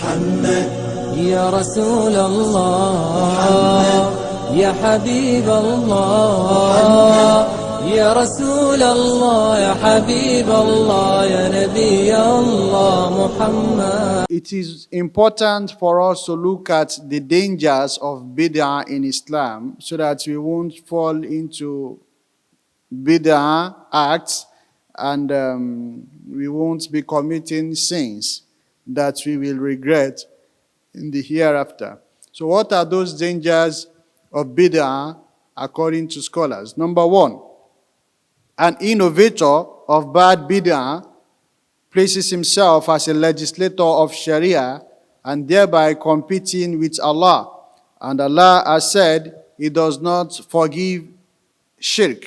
محمد يا رسول الله يا حبيب الله يا رسول الله يا حبيب الله يا نبي الله محمد. It is important for us to look at the dangers of bid'ah in Islam so that we won't fall into bid'ah acts and we won't be committing sins that we will regret in the hereafter. So what are those dangers of bid'ah according to scholars? Number one, an innovator of bad bid'ah places himself as a legislator of Sharia and thereby competing with Allah. And Allah has said He does not forgive shirk.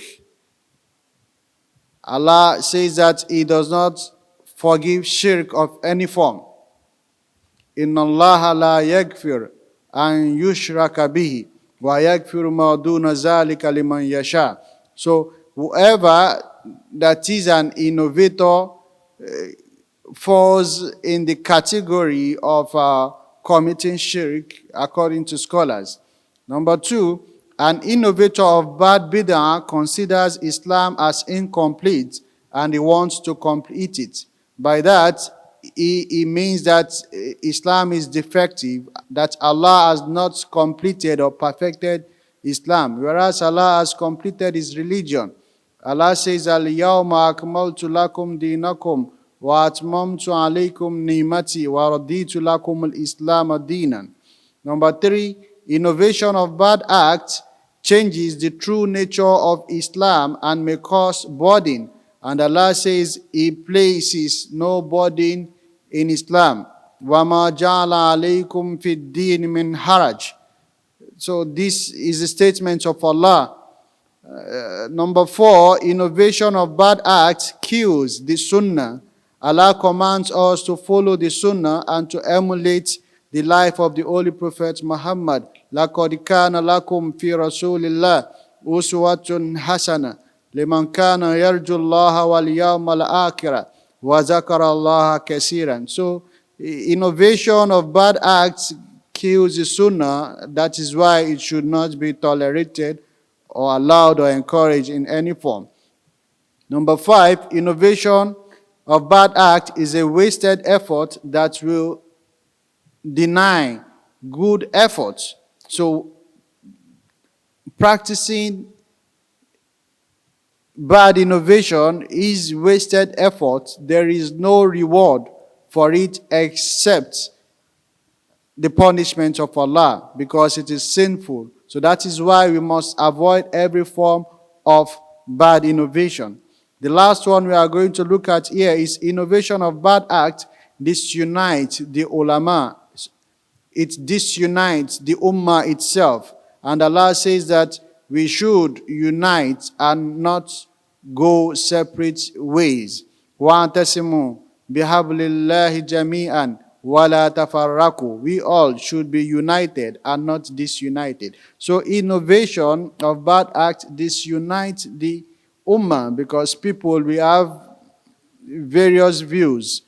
Allah says that He does not forgive shirk of any form. Inna Allah la yaghfir an yushraka bihi wa yaghfiru ma duna zalika liman yasha. So whoever that is an innovator falls in the category of committing shirk according to scholars. Number two, an innovator of bad bid'ah considers Islam as incomplete and he wants to complete it. By that, he means that Islam is defective, that Allah has not completed or perfected Islam, whereas Allah has completed His religion. Allah says, Al-yawma akmaltu lakum dinakum wa atmamtu alaykum ni'mati wa raditu lakum al-islam dinan. Number three, innovation of bad acts changes the true nature of Islam and may cause burden. And Allah says He places no burden in Islam. وَمَا جَعَلَ عَلَيْكُمْ فِي الدِّينِ مِنْ haraj. So this is a statement of Allah. Number four, innovation of bad acts kills the Sunnah. Allah commands us to follow the Sunnah and to emulate the life of the Holy Prophet Muhammad. لَقَدْ كَانَ لَكُمْ فِي رَسُولِ اللَّهِ أُسْوَةٌ حَسَنَةٌ لِمَنْ كَانَ يَرْجُو اللَّهَ وَالْيَوْمَ الْآخِرَ وَذَكَرَ اللَّهَ كَثِيرًا. So, innovation of bad acts kills the Sunnah. That is why it should not be tolerated or allowed or encouraged in any form. Number five, innovation of bad act is a wasted effort that will deny good efforts. So, practicing bad innovation is wasted effort. There is no reward for it except the punishment of Allah because it is sinful. So that is why we must avoid every form of bad innovation. The last one we are going to look at here is innovation of bad act disunites the ulama. It disunites the ummah itself. And Allah says that we should unite and not go separate ways. وَاعْتَصِمُوا بِحَبْلِ اللَّهِ جَمِيعًا وَلَا تَفَرَّقُوا. We all should be united and not disunited. So innovation of bad acts disunites the ummah because people will have various views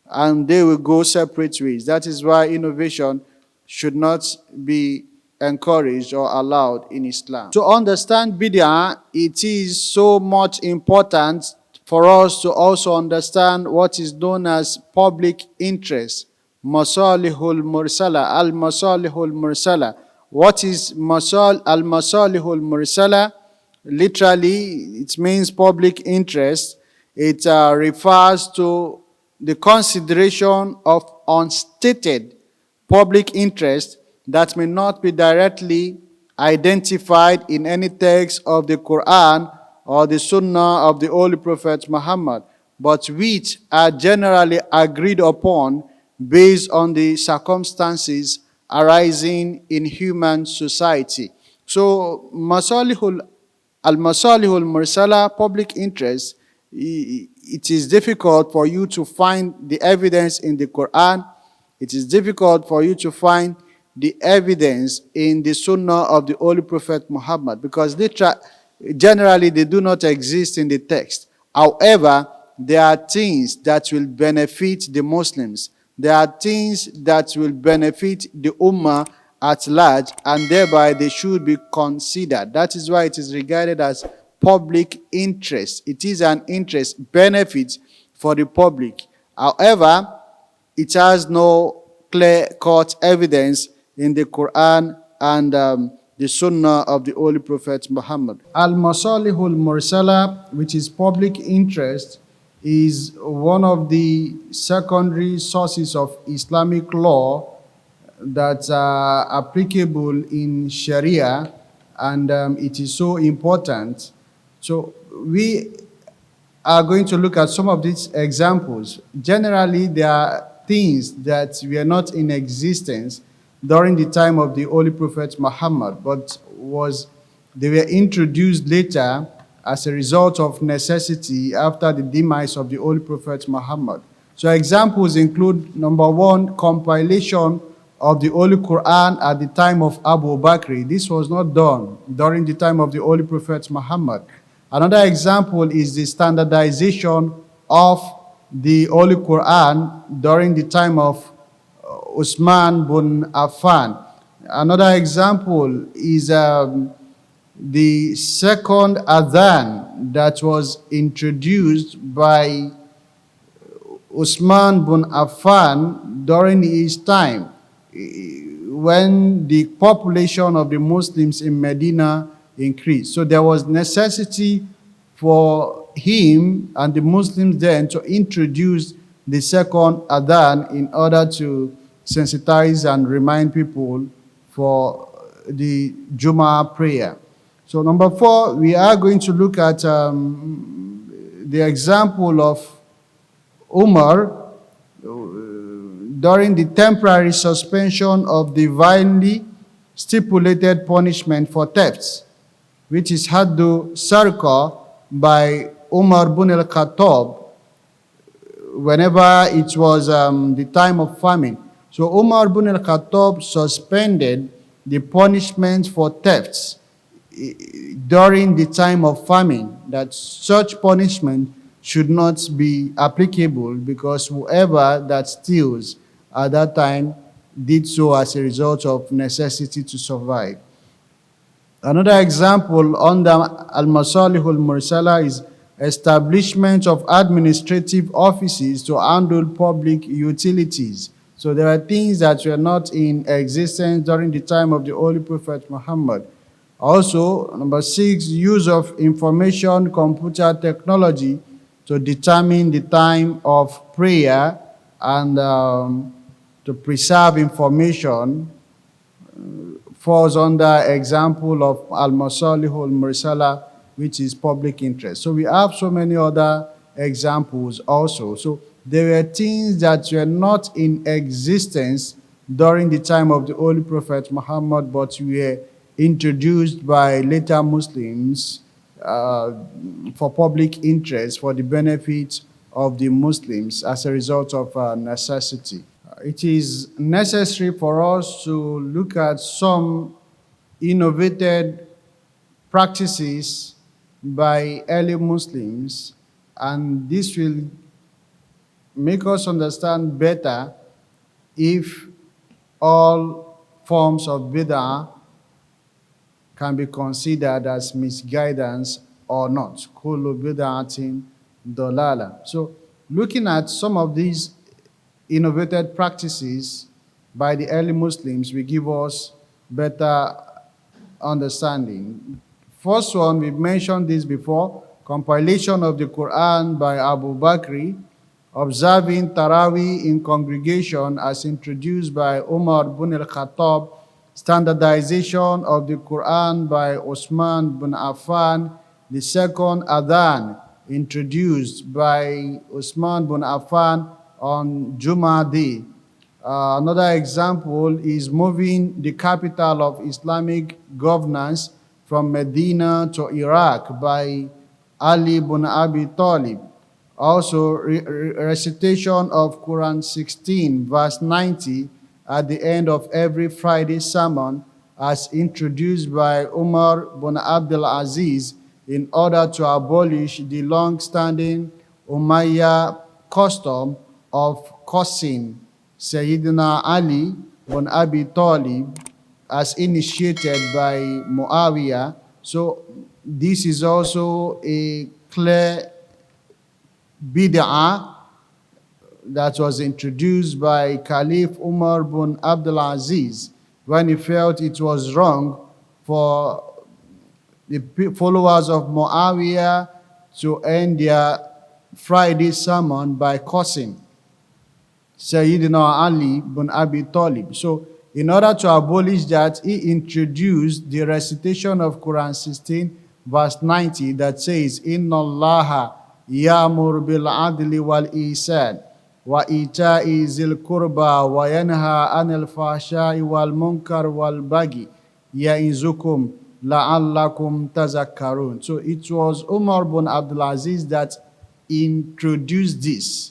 and they will go separate ways. That is why innovation should not be encouraged or allowed in Islam. To understand bid'ah, it is so much important for us to also understand what is known as public interest. Masalihul mursala, al-masalihul mursala. What is al-masalihul mursala? Literally, it means public interest. It refers to the consideration of unstated public interest that may not be directly identified in any text of the Quran or the Sunnah of the Holy Prophet Muhammad, but which are generally agreed upon based on the circumstances arising in human society. So, al-masalihul mursala, public interest, it is difficult for you to find the evidence in the Quran. It is difficult for you to find the evidence in the Sunnah of the Holy Prophet Muhammad because generally they do not exist in the text. However, there are things that will benefit the Muslims there are things that will benefit the ummah at large, and thereby they should be considered. That is why it is regarded as public interest. It is an interest, benefit for the public. However, it has no clear-cut evidence in the Quran and the Sunnah of the Holy Prophet Muhammad. Al-Masalihul Mursala, which is public interest, is one of the secondary sources of Islamic law that are applicable in Sharia, and it is so important. So we are going to look at some of these examples. Generally, there are things that were not in existence during the time of the Holy Prophet Muhammad, but they were introduced later as a result of necessity after the demise of the Holy Prophet Muhammad. So examples include, number one, compilation of the Holy Quran at the time of Abu Bakr. This was not done during the time of the Holy Prophet Muhammad. Another example is the standardization of the Holy Quran during the time of Uthman bin Affan. Another example is the second adhan that was introduced by Uthman bin Affan during his time, when the population of the Muslims in Medina increased. So there was necessity for him and the Muslims then to introduce the second adhan in order to sensitize and remind people for the Jummah prayer. So number four, we are going to look at the example of Umar during the temporary suspension of divinely stipulated punishment for thefts, which is haddu sarqa by Umar bin al-Khattab whenever it was the time of famine. So Umar bin al-Khattab suspended the punishment for thefts during the time of famine, that such punishment should not be applicable because whoever that steals at that time did so as a result of necessity to survive. Another example under Al-Masalihul Mursala is establishment of administrative offices to handle public utilities. So there are things that were not in existence during the time of the Holy Prophet Muhammad. Also, number six, use of information computer technology to determine the time of prayer and to preserve information falls under example of Al-Masalihul Mursala, which is public interest. So we have so many other examples also. So there were things that were not in existence during the time of the Holy Prophet Muhammad, but were introduced by later Muslims for public interest, for the benefit of the Muslims as a result of necessity. It is necessary for us to look at some innovated practices by early Muslims, and this will make us understand better if all forms of bid'ah can be considered as misguidance or not. Kullu bid'atin dalala. So looking at some of these innovated practices by the early Muslims will give us better understanding. First one, we've mentioned this before, compilation of the Quran by Abu Bakr, observing Taraweeh in congregation as introduced by Umar bin al-Khattab, standardization of the Quran by Uthman bin Affan, the second adhan introduced by Uthman bin Affan on Jummah Day. Another example is moving the capital of Islamic governance from Medina to Iraq by Ali bin Abi Talib. Also, recitation of Quran 16, verse 90 at the end of every Friday sermon as introduced by Umar bin Abdul Aziz in order to abolish the long-standing Umayyad custom of cursing Sayyidina Ali bin Abi Talib as initiated by Muawiyah. So this is also a clear bid'ah that was introduced by Caliph Umar bin Abdul Aziz when he felt it was wrong for the followers of Muawiyah to end their Friday sermon by cursing Sayyidina Ali bin Abi Talib. So in order to abolish that, he introduced the recitation of Quran 16 verse 90 that says, Inna Allaha ya'mur bil adli wal ihsan wa ita'i zil qurba wa yanha anil fahsha'i wal munkar wal baghi ya'izukum la'allakum tazakkarun. So it was Umar bin Abdul Aziz that introduced this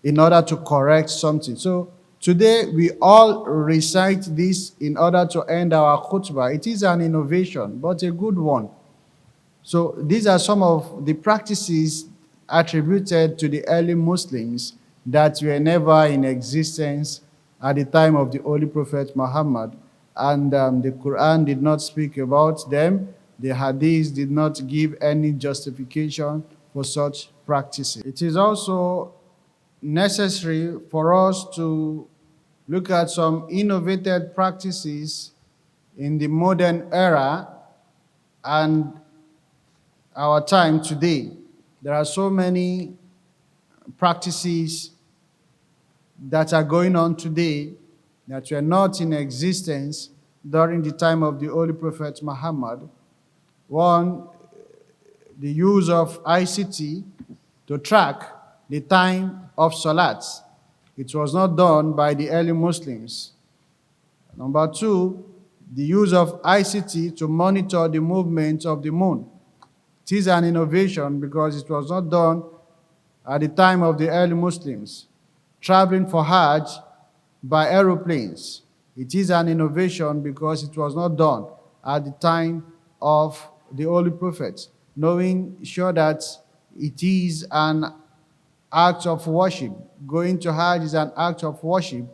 in order to correct something. So today we all recite this in order to end our khutbah. It is an innovation, but a good one. So these are some of the practices attributed to the early Muslims that were never in existence at the time of the Holy Prophet Muhammad. And the Quran did not speak about them. The Hadith did not give any justification for such practices. It is also necessary for us to look at some innovated practices in the modern era and our time today. There are so many practices that are going on today that were not in existence during the time of the Holy Prophet Muhammad. One, the use of ICT to track the time of Salat. It was not done by the early Muslims. Number two, the use of ICT to monitor the movement of the moon. It is an innovation because it was not done at the time of the early Muslims. Traveling for Hajj by aeroplanes. It is an innovation because it was not done at the time of the Holy Prophet. Knowing sure that it is an act of worship. Going to Hajj is an act of worship,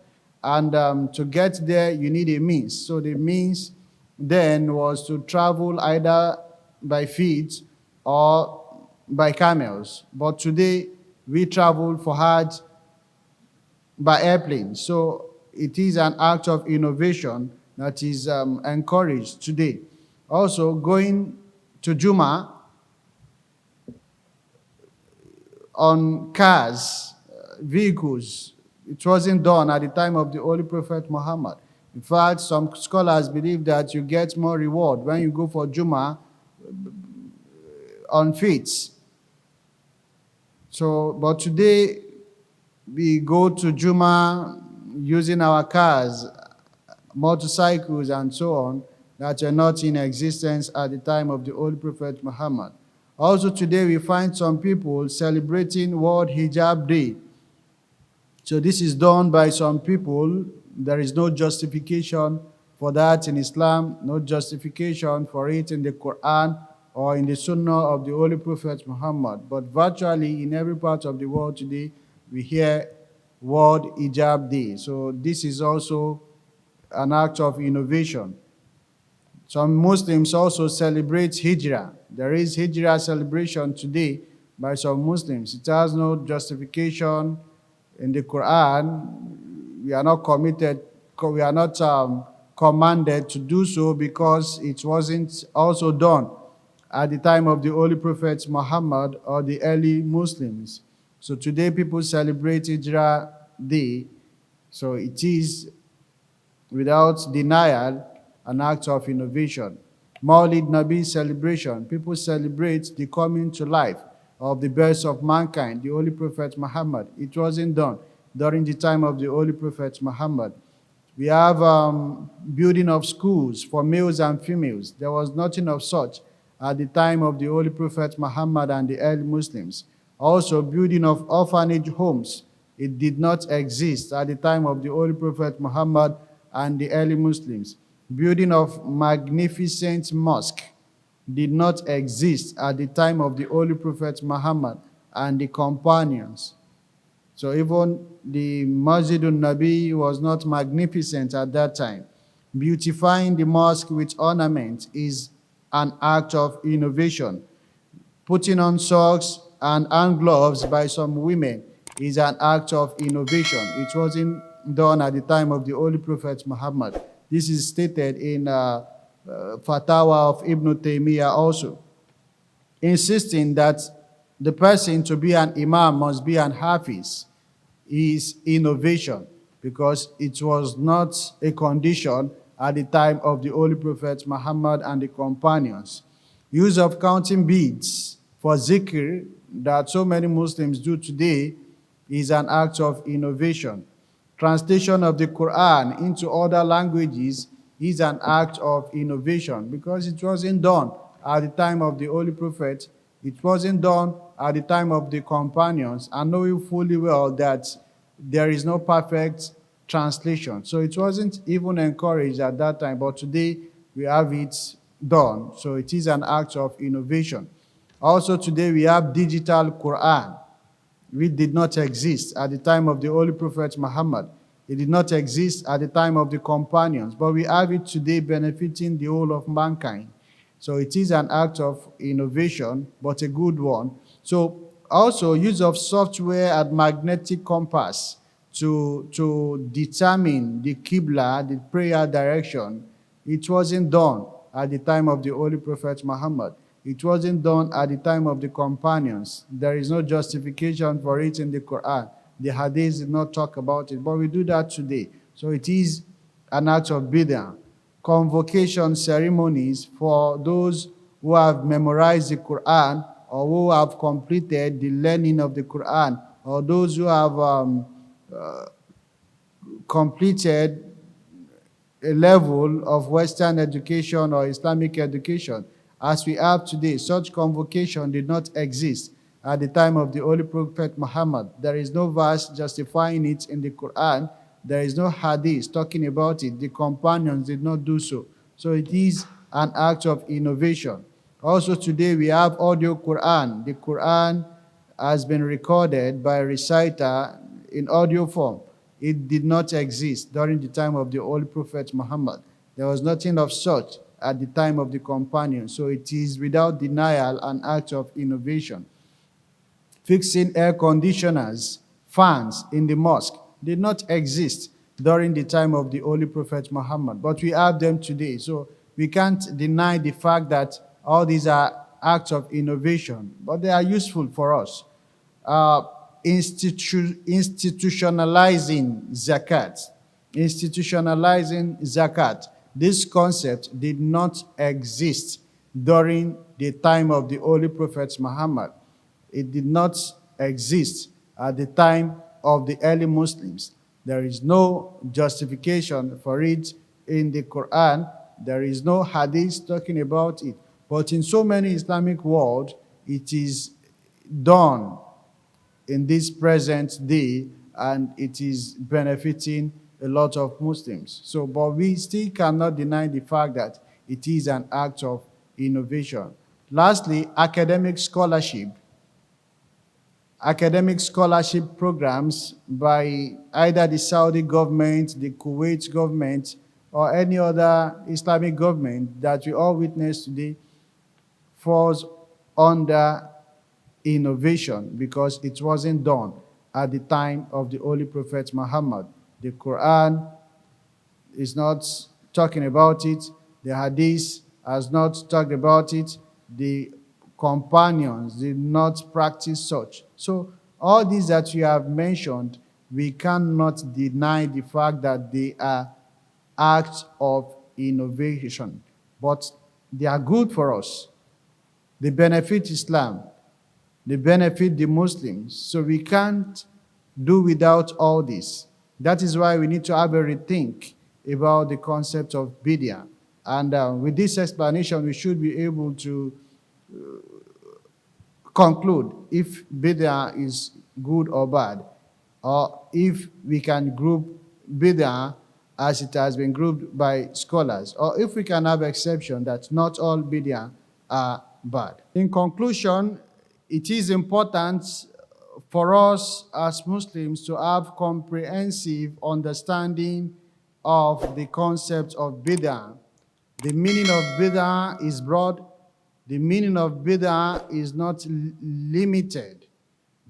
and to get there you need a means. So the means then was to travel either by feet or by camels. But today we travel for Hajj by airplane. So it is an act of innovation that is encouraged today. Also, going to Juma on cars, vehicles, it wasn't done at the time of the Holy Prophet Muhammad. In fact, some scholars believe that you get more reward when you go for Juma on feet. So, but today we go to Juma using our cars, motorcycles, and so on, that were not in existence at the time of the Holy Prophet Muhammad. Also today we find some people celebrating World Hijab Day. So this is done by some people. There is no justification for that in Islam, no justification for it in the Quran or in the Sunnah of the Holy Prophet Muhammad. But virtually in every part of the world today, we hear World Hijab Day. So this is also an act of innovation. Some Muslims also celebrate Hijrah. There is Hijrah celebration today by some Muslims. It has no justification in the Quran. We are not committed, we are not commanded to do so because it wasn't also done at the time of the Holy Prophet Muhammad or the early Muslims. So today people celebrate Hijrah Day. So it is, without denial, an act of innovation. Maulid Nabi celebration. People celebrate the coming to life of the birth of mankind, the Holy Prophet Muhammad. It wasn't done during the time of the Holy Prophet Muhammad. We have building of schools for males and females. There was nothing of such at the time of the Holy Prophet Muhammad and the early Muslims. Also, building of orphanage homes. It did not exist at the time of the Holy Prophet Muhammad and the early Muslims. Building of magnificent mosque did not exist at the time of the Holy Prophet Muhammad and the companions. So even the Masjidun Nabi was not magnificent at that time. Beautifying the mosque with ornament is an act of innovation. Putting on socks and hand gloves by some women is an act of innovation. It wasn't done at the time of the Holy Prophet Muhammad. This is stated in Fatawa of Ibn Taymiyyah also, insisting that the person to be an imam must be an hafiz is innovation, because it was not a condition at the time of the Holy Prophet Muhammad and the companions. Use of counting beads for zikr that so many Muslims do today is an act of innovation. Translation of the Quran into other languages is an act of innovation, because it wasn't done at the time of the Holy Prophet. It wasn't done at the time of the companions, and knowing fully well that there is no perfect translation. So it wasn't even encouraged at that time, but today we have it done. So it is an act of innovation. Also today we have digital Quran, which did not exist at the time of the Holy Prophet Muhammad. It did not exist at the time of the companions, but we have it today benefiting the whole of mankind. So it is an act of innovation, but a good one. So also use of software and magnetic compass to determine the Qibla, the prayer direction. It wasn't done at the time of the Holy Prophet Muhammad. It wasn't done at the time of the companions. There is no justification for it in the Quran. The Hadith did not talk about it, but we do that today. So it is an act of bid'ah. Convocation ceremonies for those who have memorized the Quran or who have completed the learning of the Quran, or those who have completed a level of Western education or Islamic education. As we have today, such convocation did not exist at the time of the Holy Prophet Muhammad. There is no verse justifying it in the Quran. There is no hadith talking about it. The companions did not do so. So it is an act of innovation. Also today we have audio Quran. The Quran has been recorded by a reciter in audio form. It did not exist during the time of the Holy Prophet Muhammad. There was nothing of such at the time of the companions. So it is without denial an act of innovation. Fixing air conditioners, fans in the mosque did not exist during the time of the Holy Prophet Muhammad, but we have them today. So we can't deny the fact that all these are acts of innovation, but they are useful for us. Institutionalizing zakat. Institutionalizing zakat. This concept did not exist during the time of the Holy Prophet Muhammad. It did not exist at the time of the early Muslims. There is no justification for it in the Quran. There is no hadith talking about it. But in so many Islamic world, it is done in this present day, and it is benefiting a lot of Muslims. So, but we still cannot deny the fact that it is an act of innovation. Lastly, academic scholarship. Academic scholarship programs by either the Saudi government, the Kuwait government, or any other Islamic government that we all witness today falls under innovation, because it wasn't done at the time of the Holy Prophet Muhammad. The Quran is not talking about it. The Hadith has not talked about it. The companions did not practice such. So all these that you have mentioned, we cannot deny the fact that they are acts of innovation, but they are good for us. They benefit Islam. They benefit the Muslims. So we can't do without all this. That is why we need to have a rethink about the concept of bid'ah. And with this explanation, we should be able to conclude if bid'ah is good or bad, or if we can group bid'ah as it has been grouped by scholars, or if we can have exception that not all bid'ah are bad. In conclusion, it is important for us as Muslims to have comprehensive understanding of the concept of bid'ah. The meaning of bid'ah is broad. The meaning of bid'ah is not limited.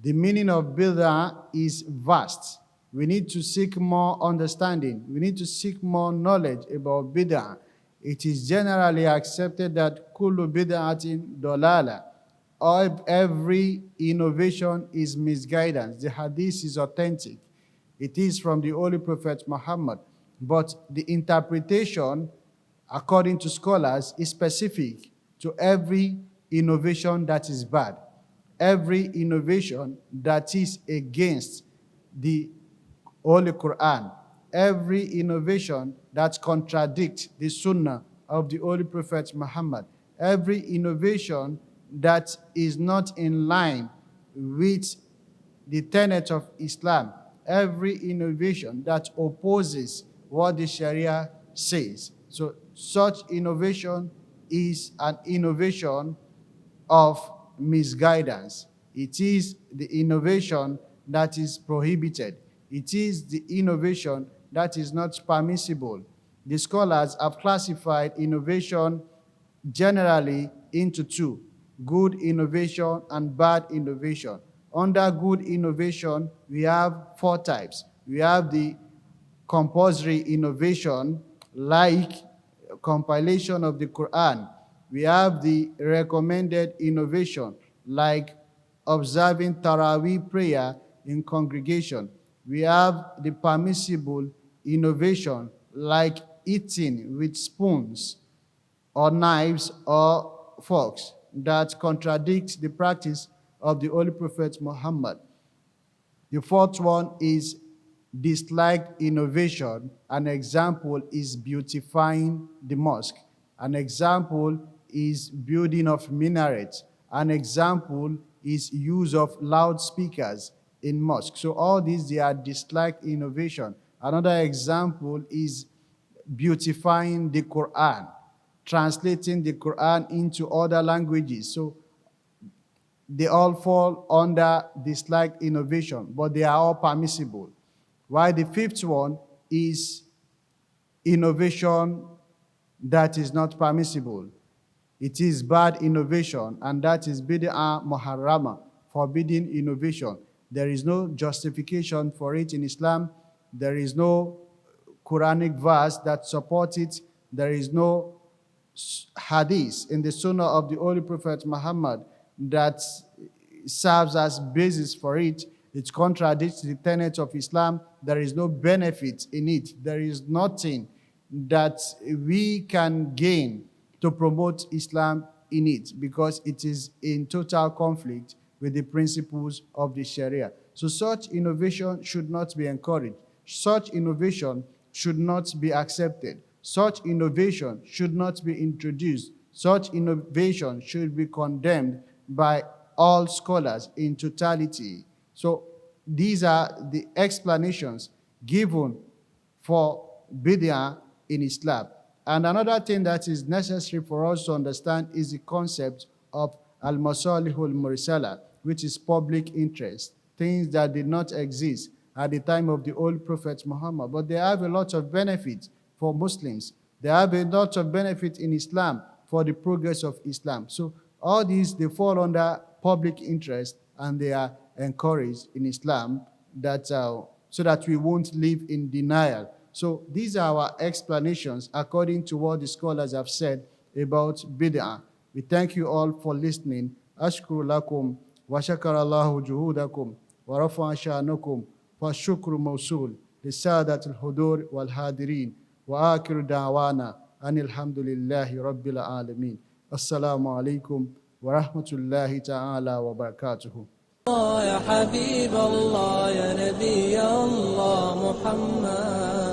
The meaning of bid'ah is vast. We need to seek more understanding. We need to seek more knowledge about bid'ah. It is generally accepted that kullu bid'atin dolala. Every innovation is misguidance. The hadith is authentic. It is from the Holy Prophet Muhammad. But the interpretation, according to scholars, is specific to every innovation that is bad. Every innovation that is against the Holy Quran. Every innovation that contradicts the Sunnah of the Holy Prophet Muhammad. Every innovation that is not in line with the tenet of Islam. Every innovation that opposes what the Sharia says. So such innovation is an innovation of misguidance. It is the innovation that is prohibited. It is the innovation that is not permissible. The scholars have classified innovation generally into two: good innovation and bad innovation. Under good innovation, we have four types. We have the compulsory innovation, like compilation of the Quran. We have the recommended innovation, like observing Taraweeh prayer in congregation. We have the permissible innovation, like eating with spoons or knives or forks, that contradict the practice of the Holy Prophet Muhammad. The fourth one is disliked innovation. An example is beautifying the mosque. An example is building of minarets. An example is use of loudspeakers in mosque. So all these, they are disliked innovation. Another example is beautifying the Quran, translating the Quran into other languages. So they all fall under disliked innovation, but they are all permissible. While the fifth one is innovation that is not permissible. It is bad innovation, and that is bid'ah muharrama, forbidden innovation. There is no justification for it in Islam. There is no Quranic verse that supports it. There is no hadith in the Sunnah of the Holy Prophet Muhammad that serves as basis for it. It contradicts the tenets of Islam. There is no benefit in it. There is nothing that we can gain to promote Islam in it, because it is in total conflict with the principles of the Sharia. So such innovation should not be encouraged. Such innovation should not be accepted. Such innovation should not be introduced. Such innovation should be condemned by all scholars in totality. So these are the explanations given for bid'ah in Islam. And another thing that is necessary for us to understand is the concept of al-masalihul mursala, which is public interest, things that did not exist at the time of the Holy Prophet Muhammad, but they have a lot of benefit for Muslims. They have a lot of benefit in Islam for the progress of Islam. So all these, they fall under public interest, and they are encouraged in Islam, that so that we won't live in denial. So these are our explanations according to what the scholars have said about bid'ah. We thank you all for listening. Ashkuru lakum wa shakarallahu juhudakum wa rafa'a sha'nukum wa shukru mawsul lisadat al-hudur wal hadirin wa akiru da'wana anil hamdulillahi rabbil alamin. Assalamu alaikum wa rahmatullahi ta'ala wa barakatuhu. يا حبيب الله يا نبي الله محمد